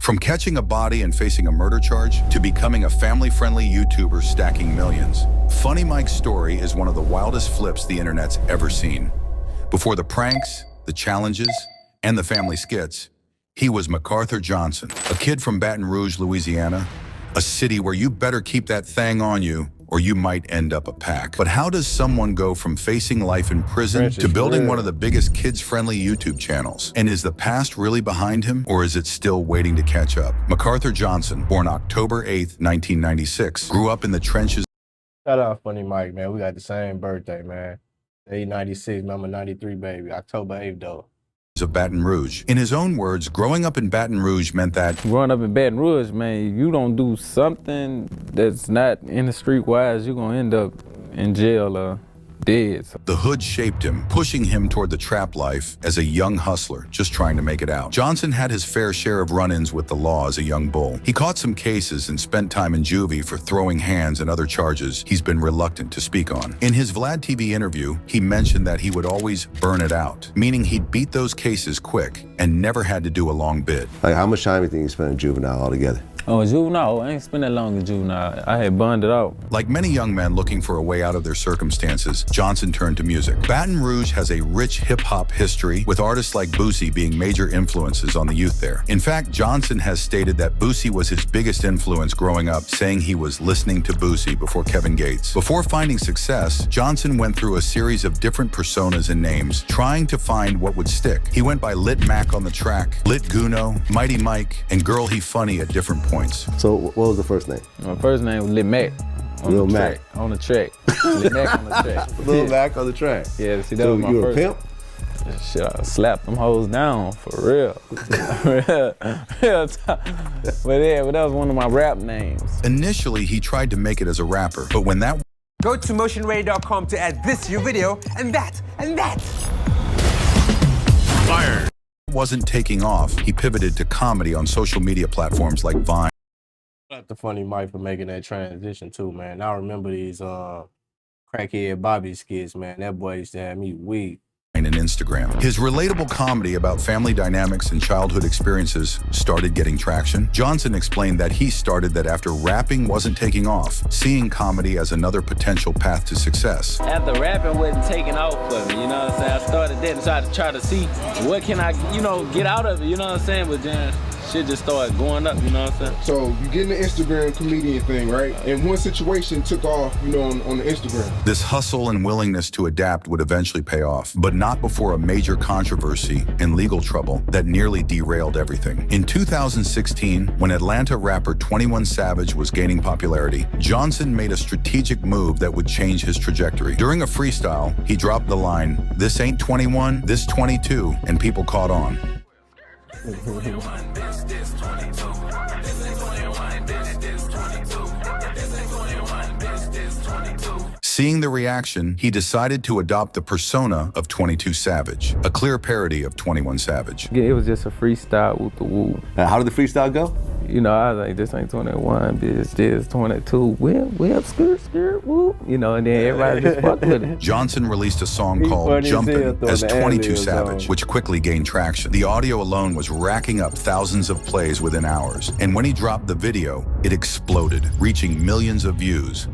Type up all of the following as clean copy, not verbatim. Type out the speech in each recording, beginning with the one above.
From catching a body and facing a murder charge to becoming a family-friendly YouTuber stacking millions, FunnyMike's story is one of the wildest flips the internet's ever seen. Before the pranks, the challenges, and the family skits, he was MacArthur Johnson, a kid from Baton Rouge, Louisiana, a city where you better keep that thing on you or you might end up a pack. But how does someone go from facing life in prison to building one of the biggest kids-friendly YouTube channels? And is the past really behind him, or is it still waiting to catch up? MacArthur Johnson, born October 8th, 1996, grew up in the trenches. Shout out FunnyMike, man. We got the same birthday, man. 96, number 93, baby. October 8th, though. Of Baton Rouge. In his own words, growing up in Baton Rouge meant that growing up in Baton Rouge, man, you don't do something that's not in the street-wise, you're gonna end up in jail or dead. The hood shaped him, pushing him toward the trap life as a young hustler, just trying to make it out. Johnson had his fair share of run-ins with the law as a young bull. He caught some cases and spent time in juvie for throwing hands and other charges he's been reluctant to speak on. In his Vlad TV interview, he mentioned that he would always burn it out, meaning he'd beat those cases quick and never had to do a long bid. Like, how much time do you think you spent in juvenile altogether? Oh, juvenile? I ain't spent that long in juvenile. I had burned it out. Like many young men looking for a way out of their circumstances, Johnson turned to music. Baton Rouge has a rich hip-hop history, with artists like Boosie being major influences on the youth there. In fact, Johnson has stated that Boosie was his biggest influence growing up, saying he was listening to Boosie before Kevin Gates. Before finding success, Johnson went through a series of different personas and names, trying to find what would stick. He went by Lit Mac on the track, Lit Guno, Mighty Mike, and Girl He Funny at different points. So what was the first name? My first name was Lil Mac. Lil Mac. On the track. Lil Mac on the track. Lil Mac on the track. Yeah, see, that was my you first. You a pimp? Shit, I slapped them hoes down, for real. real talk. But that was one of my rap names. Initially, he tried to make it as a rapper, but when that Go to motionready.com to add this to your video, and that, and that. Fire wasn't taking off, he pivoted to comedy on social media platforms like Vine. Shout out to FunnyMike for making that transition, too, man. I remember these crackhead Bobby skits, man. That boy used to have me weak. And Instagram. His relatable comedy about family dynamics and childhood experiences started getting traction. Johnson explained that he started that after rapping wasn't taking off, seeing comedy as another potential path to success. After rapping wasn't taking off for me, you know what I'm saying? I started that and try to see what can I, get out of it, you know what I'm saying? But then shit just started going up, you know what I'm saying? So you get in the Instagram comedian thing, right? And one situation took off, on the Instagram. This hustle and willingness to adapt would eventually pay off, but not before a major controversy and legal trouble that nearly derailed everything. In 2016, when Atlanta rapper 21 Savage was gaining popularity, Johnson made a strategic move that would change his trajectory. During a freestyle, he dropped the line, "This ain't 21, this 22," and people caught on. Seeing the reaction, he decided to adopt the persona of 22 Savage, a clear parody of 21 Savage. It was just a freestyle with the woo. How did the freestyle go? I was like, this ain't 21, bitch, this 22. Well, skirt, woo. And then everybody just fucked with it. Johnson released a song called Jumpin' as 22 Savage, which quickly gained traction. The audio alone was racking up thousands of plays within hours. And when he dropped the video, it exploded, reaching millions of views.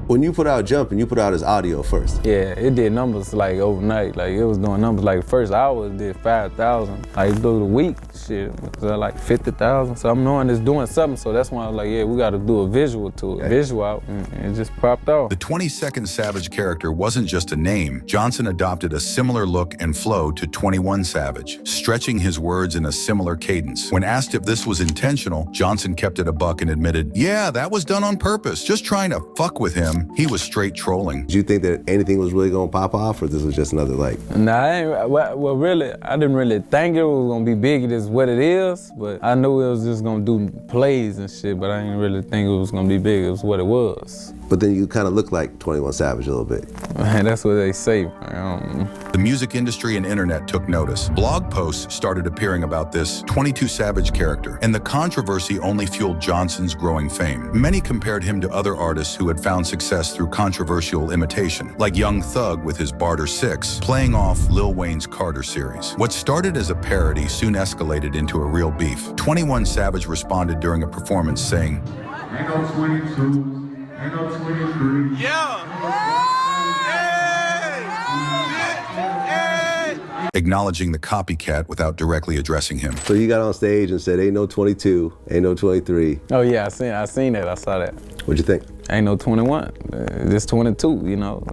When you put out Jumpin', you put out his audio first. Yeah, it did numbers like overnight. Like it was doing numbers like the first hour it did 5,000. Like through the week, shit, it was like 50,000. So I'm knowing it's doing something. So that's why I was like, yeah, we got to do a visual to it. Visual out, and it just popped off. The 22nd Savage character wasn't just a name. Johnson adopted a similar look and flow to 21 Savage, stretching his words in a similar cadence. When asked if this was intentional, Johnson kept it a buck and admitted, yeah, that was done on purpose, just trying to fuck with him. He was straight trolling. Did you think that anything was really gonna pop off, or this was just another Nah, well, really, I didn't really think it was gonna be big as what it is, but I knew it was just gonna do plays and shit, but I didn't really think it was gonna be big. It was what it was. But then you kind of look like 21 Savage a little bit. Man, that's what they say, man. The music industry and internet took notice. Blog posts started appearing about this 22 Savage character, and the controversy only fueled Johnson's growing fame. Many compared him to other artists who had found success success through controversial imitation, like Young Thug with his Barter 6, playing off Lil Wayne's Carter series. What started as a parody soon escalated into a real beef. 21 Savage responded during a performance saying, "Ain't no 22, ain't no 23. acknowledging the copycat without directly addressing him. So you got on stage and said, ain't no 22, ain't no 23. Oh yeah, I seen that. I saw that. What'd you think? Ain't no 21. It's 22. You know.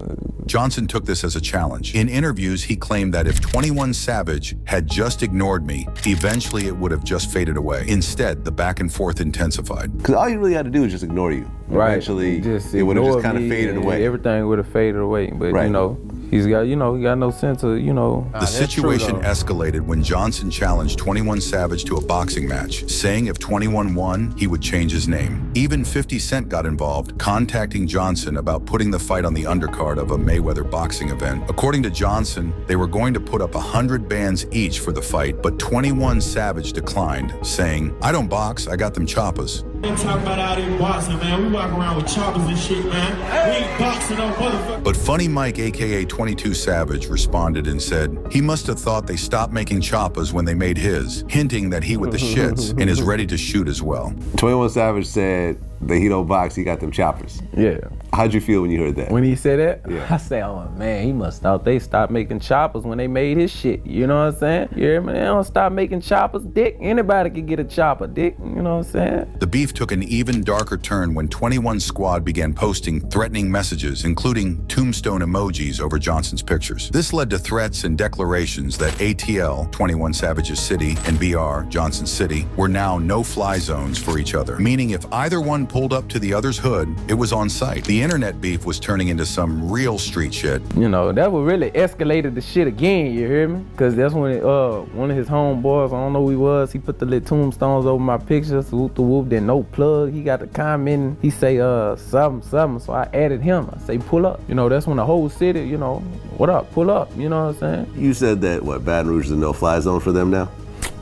Johnson took this as a challenge. In interviews, he claimed that if 21 Savage had just ignored me, eventually it would have just faded away. Instead, the back and forth intensified. Because all you really had to do was just ignore you. Right. Eventually, it would have just kind of faded away. Everything would have faded away. But Right. you know, he got no sense of, The situation escalated when Johnson challenged 21 Savage to a boxing match, saying if 21 won, he would change his name. Even 50 Cent got involved, contacting Johnson about putting the fight on the undercard of a Mayweather boxing event. According to Johnson, they were going to put up 100 bands each for the fight, but 21 Savage declined, saying, "I don't box, I got them choppers." Don't talk about out in boxing, man. We walk around with choppers and shit, man. We ain't boxing no motherfucker. But FunnyMike, aka 22 Savage, responded and said he must have thought they stopped making choppers when they made his, hinting that he with the shits and is ready to shoot as well. 21 Savage said that he don't box, he got them choppers. Yeah. How'd you feel when you heard that? When he said that, Yeah. I said, oh man, he must thought they stopped making choppers when they made his shit. You know what I'm saying? You hear me? They don't stop making choppers, dick. Anybody can get a chopper, dick. You know what I'm saying? The beef took an even darker turn when 21 Squad began posting threatening messages, including tombstone emojis over Johnson's pictures. This led to threats and declarations that ATL, 21 Savage's city, and BR, Johnson's city, were now no-fly zones for each other, meaning if either one pulled up to the other's hood, it was on sight. The internet beef was turning into some real street shit. You know, that would really escalated the shit again, you hear me? Cause that's when one of his homeboys, I don't know who he was, he put the little tombstones over my pictures, whoop the whoop, then no plug. He got the comment, he say something, so I added him. I say pull up. You know, that's when the whole city, you know, what up, pull up, you know what I'm saying? You said that, Baton Rouge is a no-fly zone for them now?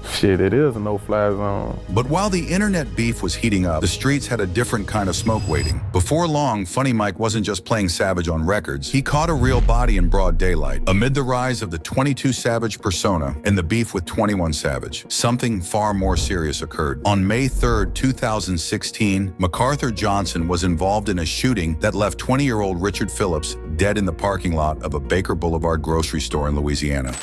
Shit, it is a no-fly zone. But while the internet beef was heating up, the streets had a different kind of smoke waiting. Before long, FunnyMike wasn't just playing Savage on records. He caught a real body in broad daylight. Amid the rise of the 22 Savage persona and the beef with 21 Savage, something far more serious occurred. On May 3rd, 2016, MacArthur Johnson was involved in a shooting that left 20-year-old Richard Phillips dead in the parking lot of a Baker Boulevard grocery store in Louisiana.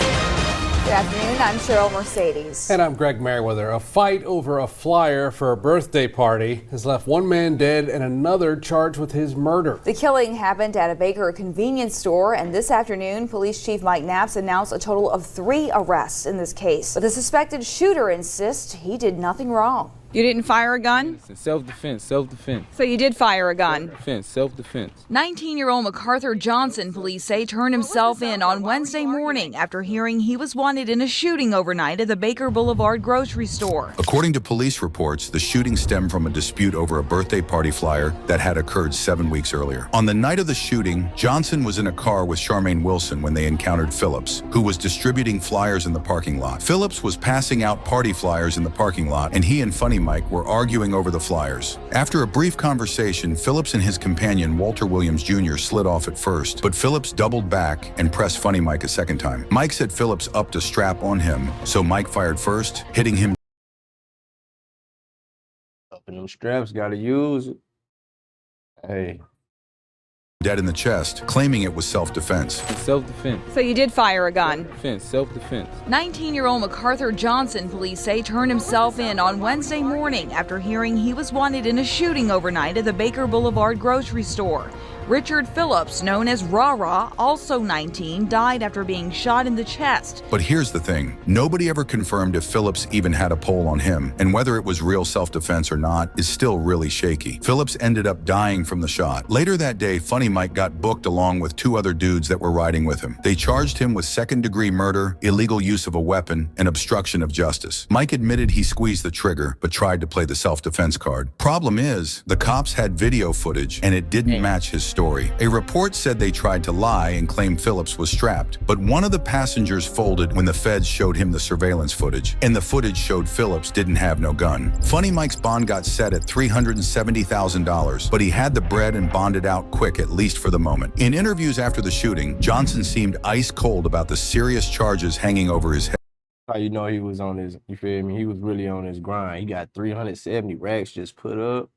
Good afternoon, I'm Cheryl Mercedes. And I'm Greg Merriweather. A fight over a flyer for a birthday party has left one man dead and another charged with his murder. The killing happened at a Baker convenience store, and this afternoon, Police Chief Mike Knaps announced a total of 3 arrests in this case. But the suspected shooter insists he did nothing wrong. You didn't fire a gun? Self-defense. So you did fire a gun? Self-defense. 19-year-old MacArthur Johnson, police say, turned himself in on Wednesday morning after hearing he was wanted in a shooting overnight at the Baker Boulevard grocery store. According to police reports, the shooting stemmed from a dispute over a birthday party flyer that had occurred 7 weeks earlier. On the night of the shooting, Johnson was in a car with Charmaine Wilson when they encountered Phillips, who was distributing flyers in the parking lot. Phillips was passing out party flyers in the parking lot, and he and FunnyMike were arguing over the flyers. After a brief conversation, Phillips and his companion, Walter Williams Jr., slid off at first, but Phillips doubled back and pressed FunnyMike a second time. Mike said Phillips upped a strap on him, so Mike fired first, hitting him. Up in them straps, gotta use it. Hey. Dead in the chest, claiming it was self-defense. Self-defense. So you did fire a gun? Self-defense. 19-year-old MacArthur Johnson, police say, turned himself in on Wednesday morning after hearing he was wanted in a shooting overnight at the Baker Boulevard grocery store. Richard Phillips, known as Rah-Rah, also 19, died after being shot in the chest. But here's the thing. Nobody ever confirmed if Phillips even had a pole on him, and whether it was real self-defense or not is still really shaky. Phillips ended up dying from the shot. Later that day, FunnyMike got booked along with 2 other dudes that were riding with him. They charged him with second-degree murder, illegal use of a weapon, and obstruction of justice. Mike admitted he squeezed the trigger, but tried to play the self-defense card. Problem is, the cops had video footage, and it didn't match his story. A report said they tried to lie and claim Phillips was strapped, but one of the passengers folded when the feds showed him the surveillance footage, and the footage showed Phillips didn't have no gun. Funny Mike's bond got set at $370,000, but he had the bread and bonded out quick, at least for the moment. In interviews after the shooting, Johnson seemed ice cold about the serious charges hanging over his head. How you know he was on his, you feel me? He was really on his grind. He got 370 racks just put up.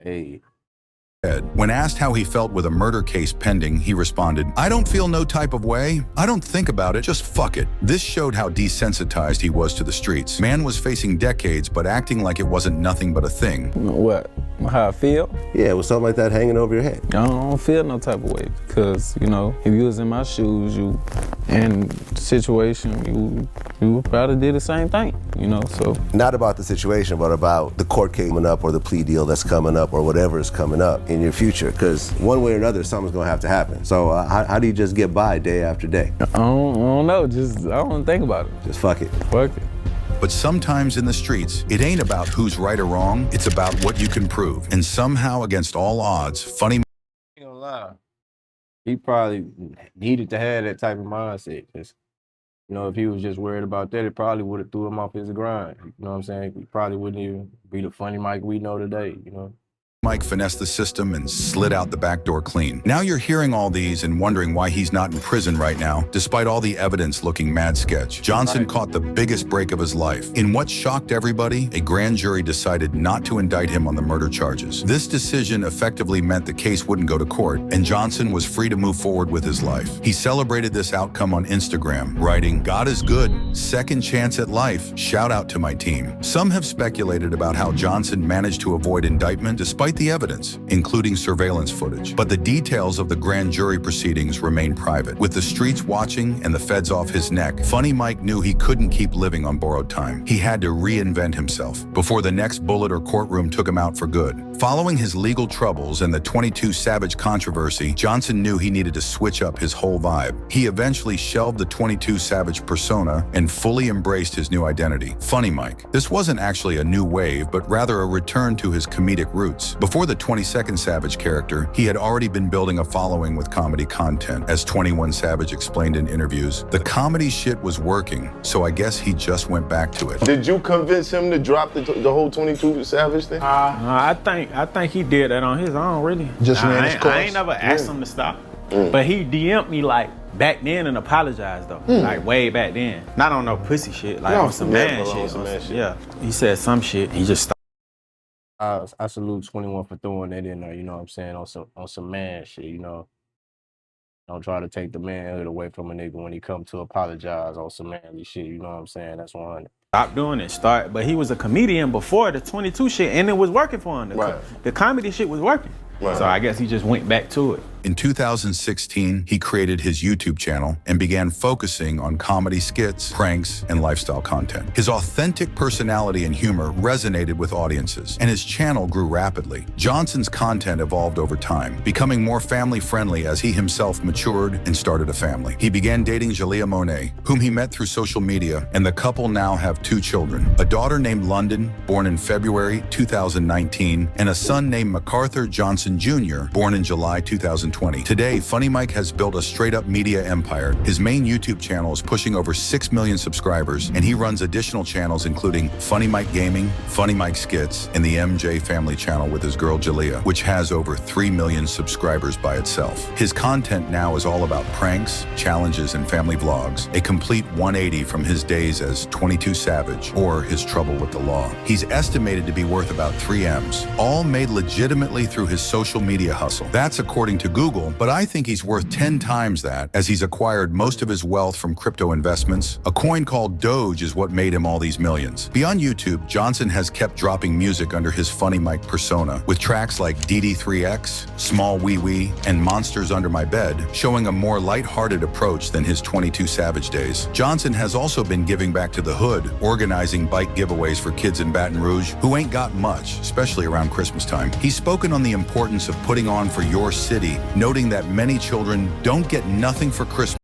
Hey. When asked how he felt with a murder case pending, he responded, "I don't feel no type of way. I don't think about it, just fuck it." This showed how desensitized he was to the streets. Man was facing decades, but acting like it wasn't nothing but a thing. What? How I feel? Yeah, with something like that hanging over your head. I don't feel no type of way because, you know, if you was in my shoes, you in the situation, you would probably did the same thing, you know, so. Not about the situation, but about the court case coming up or the plea deal that's coming up or whatever is coming up in your future, because one way or another, something's gonna have to happen. So how do you just get by day after day? I don't know, I don't think about it. Just fuck it. Fuck it. But sometimes in the streets, it ain't about who's right or wrong, it's about what you can prove. And somehow, against all odds, Funny I ain't gonna lie. He probably needed to have that type of mindset. Cause, you know, if he was just worried about that, it probably would have threw him off his grind. You know what I'm saying? He probably wouldn't even be the Funny Mike we know today, you know? Mike finessed the system and slid out the back door clean. Now you're hearing all these and wondering why he's not in prison right now, despite all the evidence looking mad sketch. Johnson caught the biggest break of his life. In what shocked everybody, a grand jury decided not to indict him on the murder charges. This decision effectively meant the case wouldn't go to court, and Johnson was free to move forward with his life. He celebrated this outcome on Instagram, writing, "God is good, second chance at life, shout out to my team." Some have speculated about how Johnson managed to avoid indictment despite the evidence, including surveillance footage. But the details of the grand jury proceedings remain private. With the streets watching and the feds off his neck, Funny Mike knew he couldn't keep living on borrowed time. He had to reinvent himself before the next bullet or courtroom took him out for good. Following his legal troubles and the 22 Savage controversy, Johnson knew he needed to switch up his whole vibe. He eventually shelved the 22 Savage persona and fully embraced his new identity, Funny Mike. This wasn't actually a new wave, but rather a return to his comedic roots. Before the 22nd Savage character, he had already been building a following with comedy content. As 21 Savage explained in interviews, the comedy shit was working, so I guess he just went back to it. Did you convince him to drop the whole 22 Savage thing? I think he did that on his own, really. Just ran his course? I ain't never asked him to stop. But he DM'd me like back then and apologized though. Like way back then. Not on no pussy shit, like on some man shit. Yeah. He said some shit, he just stopped. I salute 21 for throwing that in there, you know what I'm saying, on some man shit, you know. Don't try to take the manhood away from a nigga when he come to apologize on some manly shit, you know what I'm saying? That's 100. Stop doing it, but he was a comedian before the 22 shit and it was working for him. The comedy shit was working. So I guess he just went back to it. In 2016, he created his YouTube channel and began focusing on comedy skits, pranks, and lifestyle content. His authentic personality and humor resonated with audiences, and his channel grew rapidly. Johnson's content evolved over time, becoming more family-friendly as he himself matured and started a family. He began dating Jalea Monet, whom he met through social media, and the couple now have 2 children, a daughter named London, born in February 2019, and a son named MacArthur Johnson Jr., born in July 2020. Today, Funny Mike has built a straight-up media empire. His main YouTube channel is pushing over 6 million subscribers, and he runs additional channels including Funny Mike Gaming, Funny Mike Skits, and the MJ Family channel with his girl Jalea, which has over 3 million subscribers by itself. His content now is all about pranks, challenges, and family vlogs, a complete 180 from his days as 22 Savage or his trouble with the law. He's estimated to be worth about 3 M's, all made legitimately through his social media hustle. That's according to Google, but I think he's worth 10 times that, as he's acquired most of his wealth from crypto investments. A coin called Doge is what made him all these millions. Beyond YouTube, Johnson has kept dropping music under his Funny Mike persona, with tracks like DD3X, Small Wee Wee, and Monsters Under My Bed, showing a more lighthearted approach than his 22 Savage days. Johnson has also been giving back to the hood, organizing bike giveaways for kids in Baton Rouge who ain't got much, especially around Christmas time. He's spoken on the importance of putting on for your city, noting that many children don't get nothing for Christmas,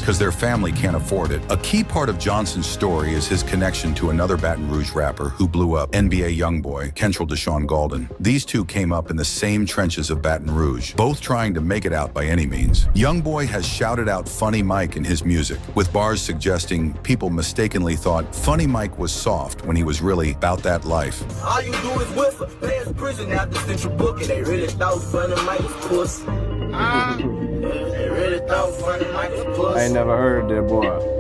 because their family can't afford it. A key part of Johnson's story is his connection to another Baton Rouge rapper who blew up, NBA YoungBoy, Kentrell Deshaun Gaulden. These two came up in the same trenches of Baton Rouge, both trying to make it out by any means. YoungBoy has shouted out FunnyMike in his music, with bars suggesting people mistakenly thought FunnyMike was soft when he was really about that life. All you do is whistle, past prison after central booking. They really thought FunnyMike was pussy. They really thought FunnyMike was pussy. I ain't never heard that boy.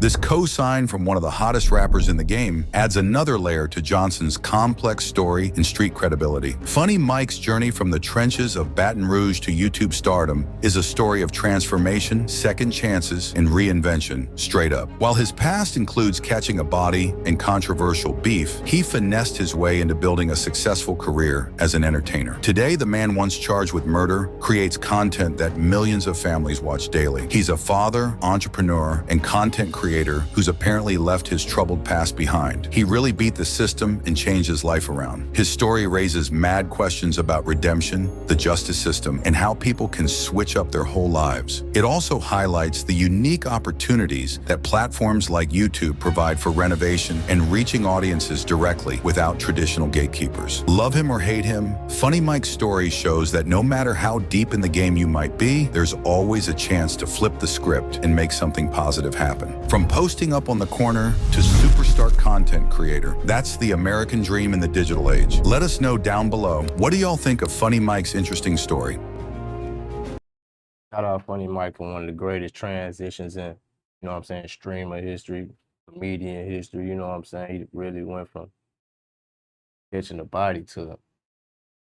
This cosign from one of the hottest rappers in the game adds another layer to Johnson's complex story and street credibility. FunnyMike's journey from the trenches of Baton Rouge to YouTube stardom is a story of transformation, second chances, and reinvention, straight up. While his past includes catching a body and controversial beef, he finessed his way into building a successful career as an entertainer. Today, the man once charged with murder creates content that millions of families watch daily. He's a father, entrepreneur, and content creator who's apparently left his troubled past behind. He really beat the system and changed his life around. His story raises mad questions about redemption, the justice system, and how people can switch up their whole lives. It also highlights the unique opportunities that platforms like YouTube provide for renovation and reaching audiences directly without traditional gatekeepers. Love him or hate him, FunnyMike's story shows that no matter how deep in the game you might be, there's always a chance to flip the script and make something positive happen. From posting up on the corner to superstar content creator, that's the American dream in the digital age. Let us know down below, what do y'all think of FunnyMike's interesting story? Shout out FunnyMike for one of the greatest transitions in, you know what I'm saying, streamer history, comedian history, you know what I'm saying? He really went from catching a body to a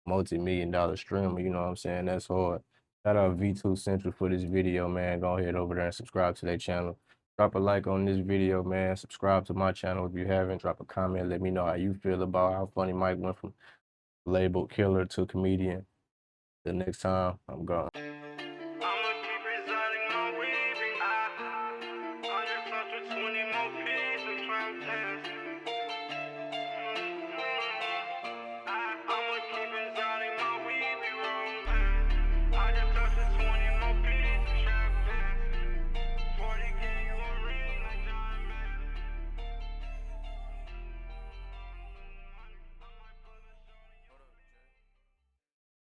multi-million-dollar streamer, you know what I'm saying? That's hard. Shout out V2 Central for this video, man. Go ahead over there and subscribe to their channel. Drop a like on this video, man. Subscribe to my channel if you haven't. Drop a comment. Let me know how you feel about how FunnyMike went from labeled killer to comedian. Till next time, I'm gone.